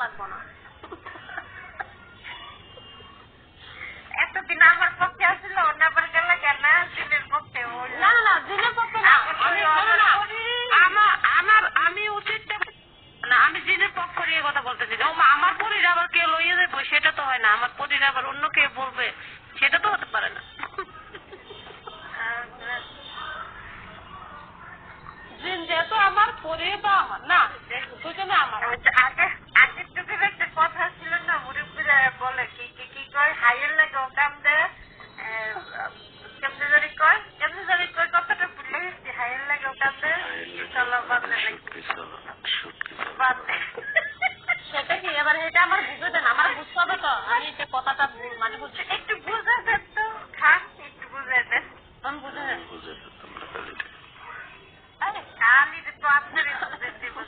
লাগবো না। এতদিন আমার পক্ষে আসছিল অন্য আবার গেলে কেন দিনের পক্ষে? না না দিনের পক্ষে না, আমি উচিত না, আমি দিনের পক্ষ নিয়ে কথা বলতেছি। আমার পরির আবার কে লইয়ে যাবো সেটা তো হয় না, আমার পরির আবার অন্য কে বলবে সেটা তো হতে পারে না। যেহেতু আমার পরে তো আমার না, দুজনে আমার। আগে আগের যুগের একটা কথা ছিল না, মুরব্বীরা বলে কি কি কি কয়, হাইয়ের লাগে ও কাম দেয়, কেমনে জানি কয় কথাটা ভুলে গেছি। হাইয়ের লাগে ও কাম দেয়, চলো বাদলে বাদলে। সেটা কি এবার এটা আমার বুঝে দেন, আমার বুঝতে হবে তো, আমি যে কথাটা মানে বুঝছি। একটু বুঝে দেন তো, খান একটু বুঝে দেন। আমি বুঝে দেন, কালি তো আপনার বুঝে দেবো।